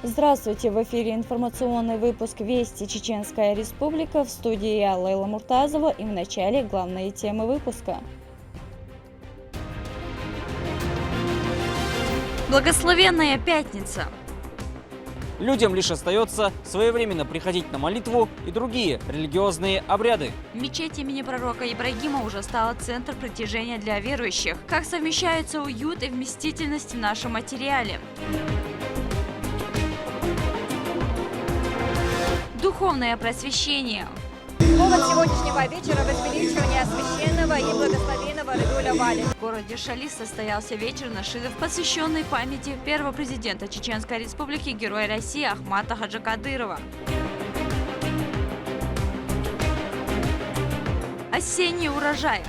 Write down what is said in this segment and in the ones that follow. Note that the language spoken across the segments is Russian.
Здравствуйте! В эфире информационный выпуск «Вести Чеченская Республика», в студии я, Лейла Муртазова, и в начале главные темы выпуска. Благословенная пятница. Людям лишь остается своевременно приходить на молитву и другие религиозные обряды. Мечеть имени пророка Ибрагима уже стала центром притяжения для верующих. Как совмещаются уют и вместительность в нашем материале? Духовное просвещение. Повод сегодняшнего вечера – возвеличивание священного и благословенного Равиуля Вали. В городе Шали состоялся вечер нашидов, посвященный памяти первого президента Чеченской Республики, героя России Ахмата Хаджи Кадырова. Осенний урожай.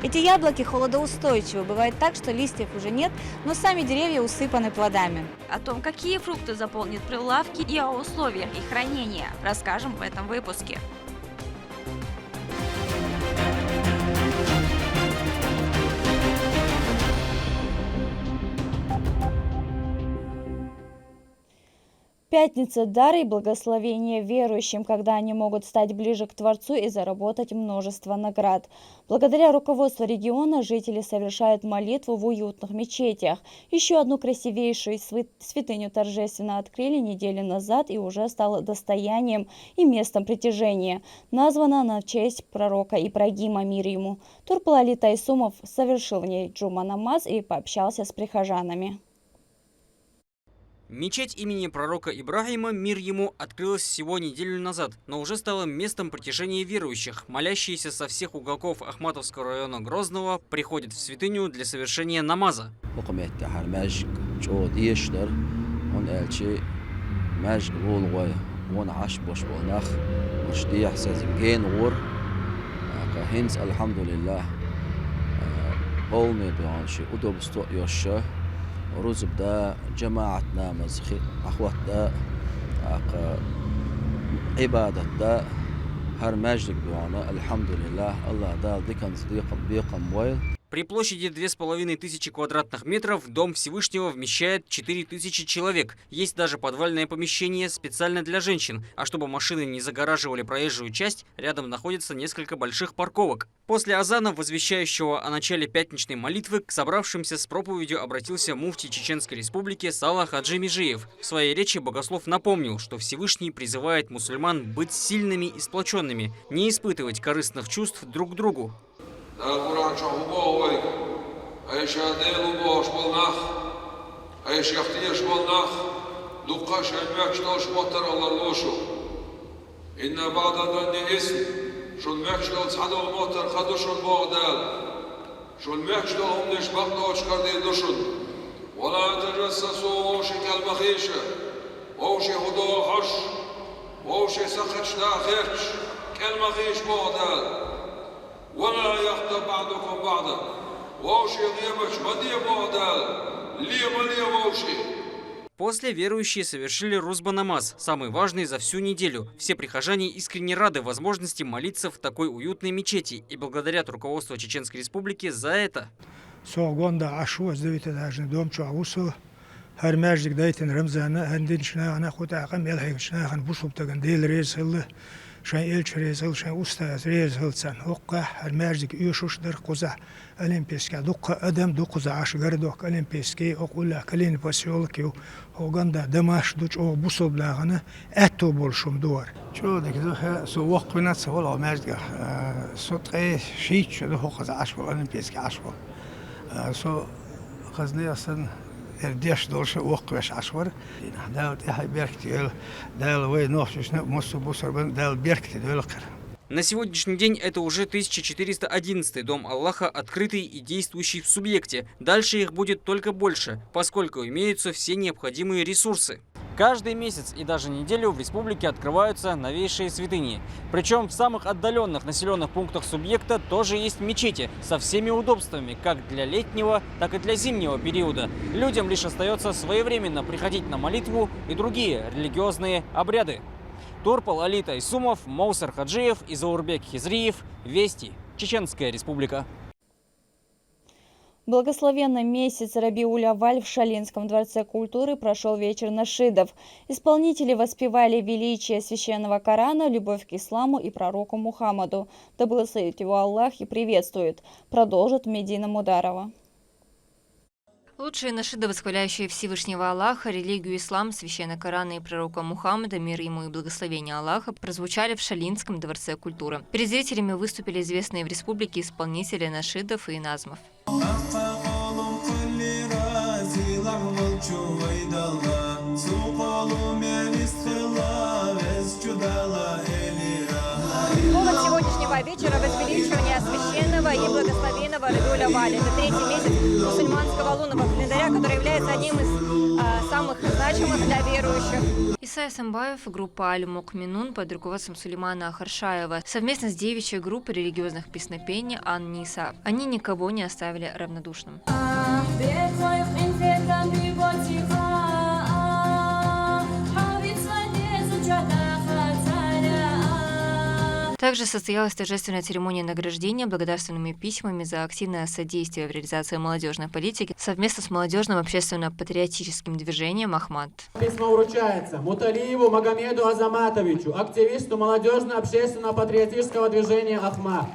Эти яблоки холодоустойчивы. Бывает так, что листьев уже нет, но сами деревья усыпаны плодами. О том, какие фрукты заполнят прилавки и о условиях их хранения, расскажем в этом выпуске. Пятница – дар и благословение верующим, когда они могут стать ближе к Творцу и заработать множество наград. Благодаря руководству региона жители совершают молитву в уютных мечетях. Еще одну красивейшую святыню торжественно открыли неделю назад и уже стала достоянием и местом притяжения. Названа она в честь пророка Ибрагима, мир ему. Турпал-Али Тайсумов совершил в ней джума-намаз и пообщался с прихожанами. Мечеть имени пророка Ибрагима, мир ему, открылась всего неделю назад, но уже стала местом притяжения верующих. Молящиеся со всех уголков Ахматовского района Грозного приходят в святыню для совершения намаза. رزبدا جماعتنا مزخي أخواتنا عبادتنا هر مجد دعانا الحمد لله الله دا ذكر صديقا بيقا مويل. При площади 2500 квадратных метров Дом Всевышнего вмещает 4000 человек. Есть даже подвальное помещение специально для женщин. А чтобы машины не загораживали проезжую часть, рядом находится несколько больших парковок. После азана, возвещающего о начале пятничной молитвы, к собравшимся с проповедью обратился муфтий Чеченской Республики Салах Хаджи Межиев. В своей речи богослов напомнил, что Всевышний призывает мусульман быть сильными и сплоченными, не испытывать корыстных чувств друг к другу. القرآن شهوبه أيش هذيل وباش بالنخ أيش يختيش بالنخ دقاش الماكش توش بطر الله لوشو إن بعد ذني اسم شو الماكش لو تصحدوا الموتر خدوشون بغداد شو الماكش لو هم نشبق دوش كردي دوشون ولا تجسسوا ووشي كالمخيشة ووشي هدو حش ووشي سخش داخلش كالمخيش بغداد ولا يغتب بعضكم بعضا ووشي غيبش مدي بغداد ليه ووشي. После верующие совершили рузба-намаз, самый важный за всю неделю. Все прихожане искренне рады возможности молиться в такой уютной мечети и благодарят руководство Чеченской Республики за это. شاي إلش ريزل شاي أستاذ ريزل سن هقة الماجد يوشوش در قزع أولمبيسكا دقة أدم دو قزع عشر دوك أولمبيسكي أقول لك كلين بسيولكيو هو جندا دماش دوش أو بوصل لاغنا أتو بولشوم دور. شو ده كده سو وقت ناس ولا ماجد صوت إيه شيء شو ده هو قزع عشر أولمبيسكي عشر سو قزني أصلا الديش دولش وقفش عشور دال تحي بيركتي دال وين نوحش مصر بصر دال بيركتي دولقر. На сегодняшний день это уже 1411-й Дом Аллаха, открытый и действующий в субъекте. Дальше их будет только больше, поскольку имеются все необходимые ресурсы. Каждый месяц и даже неделю в республике открываются новейшие святыни. Причем в самых отдаленных населенных пунктах субъекта тоже есть мечети со всеми удобствами, как для летнего, так и для зимнего периода. Людям лишь остается своевременно приходить на молитву и другие религиозные обряды. Турпал-Али Тайсумов, Моусар Хаджиев и Заурбек Хизриев. Вести. Чеченская Республика. В благословенный месяц Рабиуль-Авваль в Шалинском дворце культуры прошел вечер нашидов. Исполнители воспевали величие священного Корана, любовь к исламу и пророку Мухаммаду. Да благословит его Аллах и приветствует. Продолжит Медина Мударова. Лучшие нашиды, восхваляющие Всевышнего Аллаха, религию ислам, священный Коран и пророка Мухаммада, мир ему и благословение Аллаха, прозвучали в Шалинском дворце культуры. Перед зрителями выступили известные в республике исполнители нашидов и назмов. Повод сегодняшнего вечера – возвеличивание священного и благословенного Рабиуль-Авваля. Это третий месяц мусульманского лунного календаря, который является одним из самых значимых для верующих. Исай Самбаев и группа Аль-Мукминун под руководством Сулеймана Харшаева совместно с девичьей группой религиозных песнопений Ан-Ниса. Они никого не оставили равнодушным. Также состоялась торжественная церемония награждения благодарственными письмами за активное содействие в реализации молодежной политики совместно с молодежным общественно-патриотическим движением «Ахмат». Письмо вручается Муталиеву Магомеду Азаматовичу, активисту молодежно-общественно-патриотического движения «Ахмат».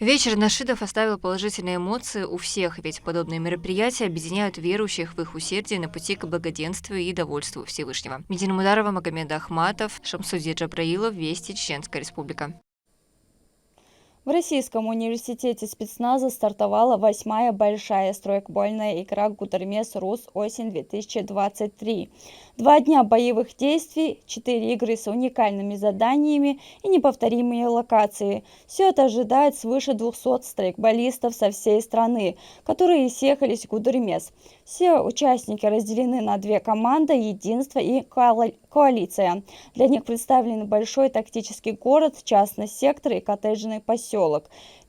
Вечер нашидов оставил положительные эмоции у всех, ведь подобные мероприятия объединяют верующих в их усердии на пути к благоденствию и довольству Всевышнего. Медина Мударова, Магомед Ахматов, Шамсудин Джабраилов, Вести, Чеченская Республика. В Российском университете спецназа стартовала 8-я большая стройбольная игра «Гудермес РУС. Осень-2023». 2 дня боевых действий, 4 игры с уникальными заданиями и неповторимые локации. Все это ожидает свыше 200 стрейкболистов со всей страны, которые съехались в Гудермес. Все участники разделены на 2 команды «Единство» и «Коалиция». Для них представлены большой тактический город, частный сектор и коттеджный поселок.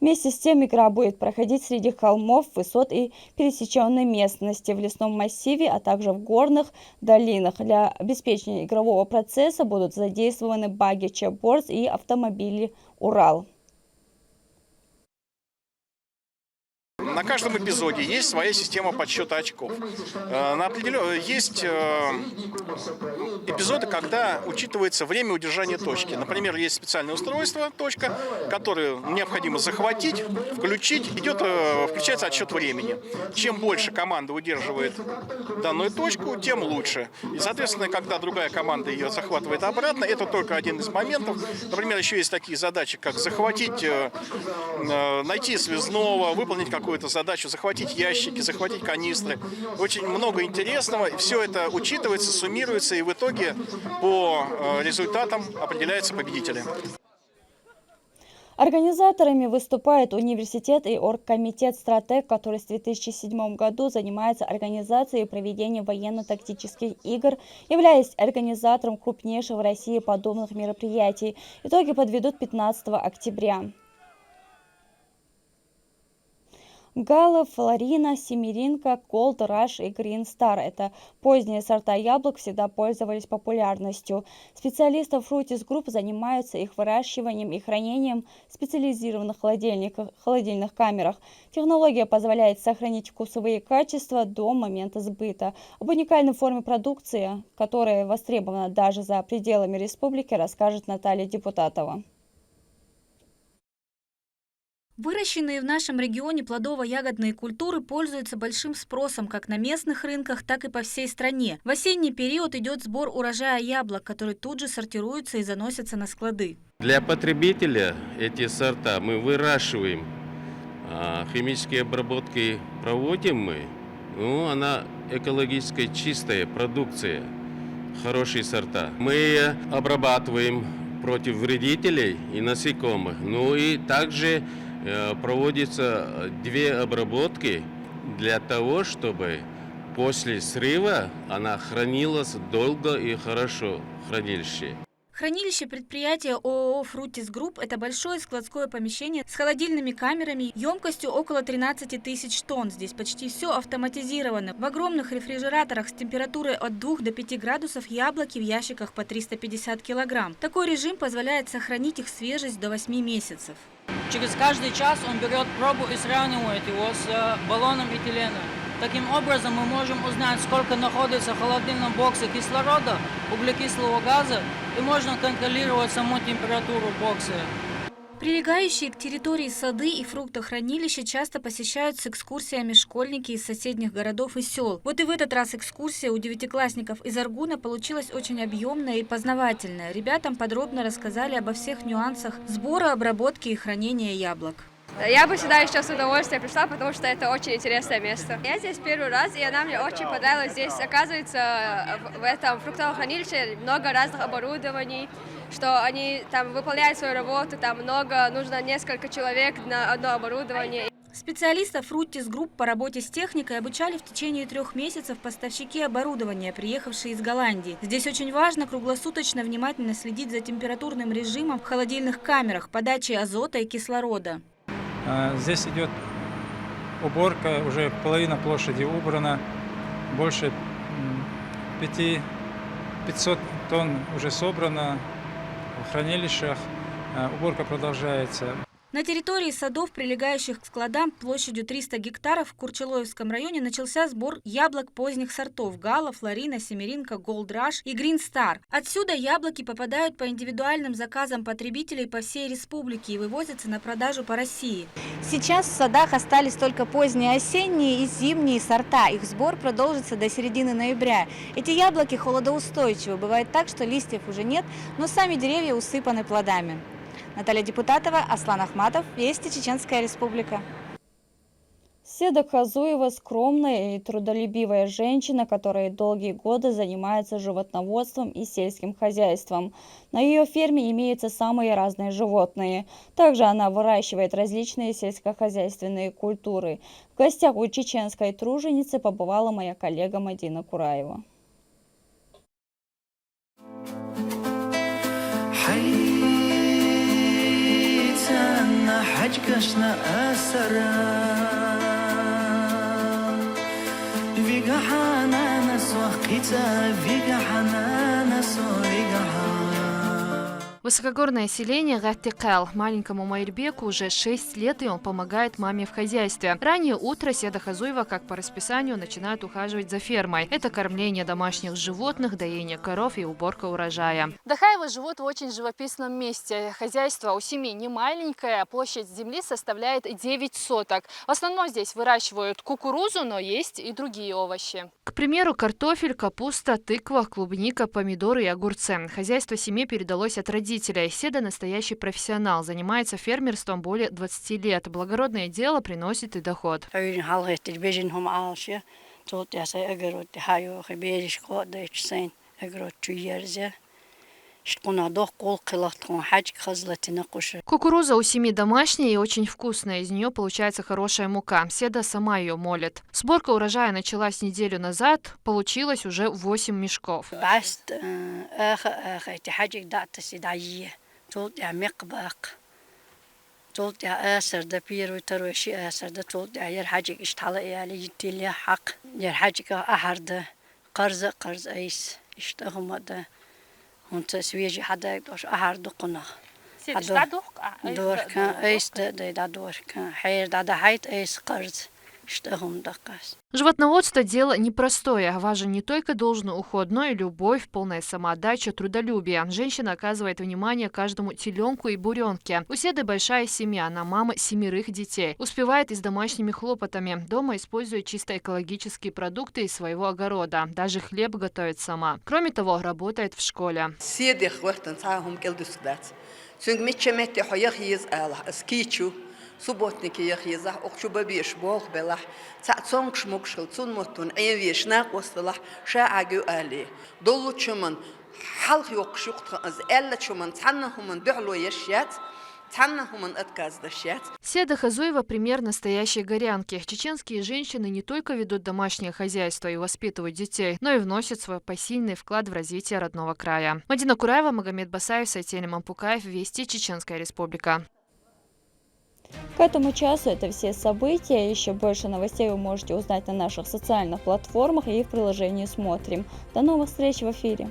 Вместе с тем игра будет проходить среди холмов, высот и пересеченной местности в лесном массиве, а также в горных долинах. Для обеспечения игрового процесса будут задействованы баги Чеборс и автомобили «Урал». На каждом эпизоде есть своя система подсчета очков. Есть эпизоды, когда учитывается время удержания точки. Например, есть специальное устройство, точка, которую необходимо захватить, включить, включается отсчет времени. Чем больше команда удерживает данную точку, тем лучше. И, соответственно, когда другая команда ее захватывает обратно, это только один из моментов. Например, еще есть такие задачи, как захватить, найти связного, выполнить какую-то задачу, захватить ящики, захватить канистры. Очень много интересного. Все это учитывается, суммируется, и в итоге по результатам определяются победители. Организаторами выступает университет и оргкомитет «Стратег», который с 2007 году занимается организацией и проведением военно-тактических игр, являясь организатором крупнейших в России подобных мероприятий. Итоги подведут 15 октября. Гала, Флорина, Семеринка, Голд, Раш и Грин Стар – это поздние сорта яблок, всегда пользовались популярностью. Специалисты Fruitis Group занимаются их выращиванием и хранением в специализированных холодильных камерах. Технология позволяет сохранить вкусовые качества до момента сбыта. Об уникальной форме продукции, которая востребована даже за пределами республики, расскажет Наталья Депутатова. Выращенные в нашем регионе плодово-ягодные культуры пользуются большим спросом как на местных рынках, так и по всей стране. В осенний период идет сбор урожая яблок, который тут же сортируется и заносится на склады. Для потребителя эти сорта мы выращиваем, химические обработки проводим мы. Она экологически чистая продукция, хорошие сорта. Мы обрабатываем против вредителей и насекомых. И также проводятся 2 обработки для того, чтобы после срыва она хранилась долго и хорошо в хранилище. Хранилище предприятия ООО «Фрутис Групп» – это большое складское помещение с холодильными камерами емкостью около 13 тысяч тонн. Здесь почти все автоматизировано. В огромных рефрижераторах с температурой от 2 до 5 градусов яблоки в ящиках по 350 килограмм. Такой режим позволяет сохранить их свежесть до 8 месяцев. Через каждый час он берет пробу и сравнивает его с баллоном этилена. Таким образом мы можем узнать, сколько находится в холодильном боксе кислорода, углекислого газа, и можно контролировать саму температуру бокса. Прилегающие к территории сады и фруктохранилища часто посещают с экскурсиями школьники из соседних городов и сел. Вот и в этот раз экскурсия у девятиклассников из Аргуна получилась очень объемная и познавательная. Ребятам подробно рассказали обо всех нюансах сбора, обработки и хранения яблок. Я бы сюда еще с удовольствием пришла, потому что это очень интересное место. Я здесь первый раз, и она мне очень понравилась. Здесь, оказывается, в этом фруктовом хранилище много разных оборудований, что они там выполняют свою работу, там нужно несколько человек на одно оборудование. Специалистов «Фрутис Групп» по работе с техникой обучали в течение 3 месяцев поставщики оборудования, приехавшие из Голландии. Здесь очень важно круглосуточно внимательно следить за температурным режимом в холодильных камерах, подачей азота и кислорода. Здесь идет уборка, уже половина площади убрана, больше 500 тонн уже собрано в хранилищах, уборка продолжается. На территории садов, прилегающих к складам площадью 300 гектаров в Курчелоевском районе, начался сбор яблок поздних сортов – Гала, Флорина, Семеринка, Голд Раш и Грин Стар. Отсюда яблоки попадают по индивидуальным заказам потребителей по всей республике и вывозятся на продажу по России. Сейчас в садах остались только поздние осенние и зимние сорта. Их сбор продолжится до середины ноября. Эти яблоки холодоустойчивы. Бывает так, что листьев уже нет, но сами деревья усыпаны плодами. Наталья Депутатова, Аслан Ахматов, Вести, Чеченская Республика. Седа Хазуева – скромная и трудолюбивая женщина, которая долгие годы занимается животноводством и сельским хозяйством. На ее ферме имеются самые разные животные. Также она выращивает различные сельскохозяйственные культуры. В гостях у чеченской труженицы побывала моя коллега Мадина Кураева. حجكشنا أسرا فيجا حنا نسوا قيتا فيجا حنا نسوا فيجا. Высокогорное селение Гаттикал. Маленькому Майрбеку уже 6 лет, и он помогает маме в хозяйстве. Раннее утро Седа Хазуева, как по расписанию, начинает ухаживать за фермой. Это кормление домашних животных, доение коров и уборка урожая. Дахаевы живут в очень живописном месте. Хозяйство у семьи не маленькое, площадь земли составляет 9 соток. В основном здесь выращивают кукурузу, но есть и другие овощи. К примеру, картофель, капуста, тыква, клубника, помидоры и огурцы. Хозяйство семье передалось от родителей. Седа настоящий профессионал, занимается фермерством более 20 лет. Благородное дело приносит и доход. Кукуруза у семьи домашняя и очень вкусная. Из нее получается хорошая мука. Седа сама ее молит. Сборка урожая началась неделю назад. Получилось уже 8 мешков. هونت سويجي حدا يقدرش أحر دقنا. دور كان أيس دا دور كان حير دا حيت أيس قرز штагом дакас. Животноводство – дело непростое. Важен не только должный уход, но и любовь, полная самоотдача, трудолюбие. Женщина оказывает внимание каждому теленку и буренке. У Седы большая семья, она мама 7 детей. Успевает и с домашними хлопотами. Дома использует чисто экологические продукты из своего огорода. Даже хлеб готовит сама. Кроме того, работает в школе. سبوتنيكي يخيزح أخشوا بيش بوخ بلح تعصون شموك شلتون متون أي فيش ناقص لح شاعجو آلي دولو شمن حلق يقشوق تغز إلا شمن تعنهم من دعلو يشيات Седа Хазуева – пример настоящей горянки. Чеченские женщины не только ведут домашнее хозяйство и воспитывают детей, но и вносят свой посильный вклад в развитие родного края. Мадина Кураева, Магомед Басаев, Сайтен Мампукаев, Вести, Чеченская Республика. К этому часу это все события. Еще больше новостей вы можете узнать на наших социальных платформах и в приложении «Смотрим». До новых встреч в эфире.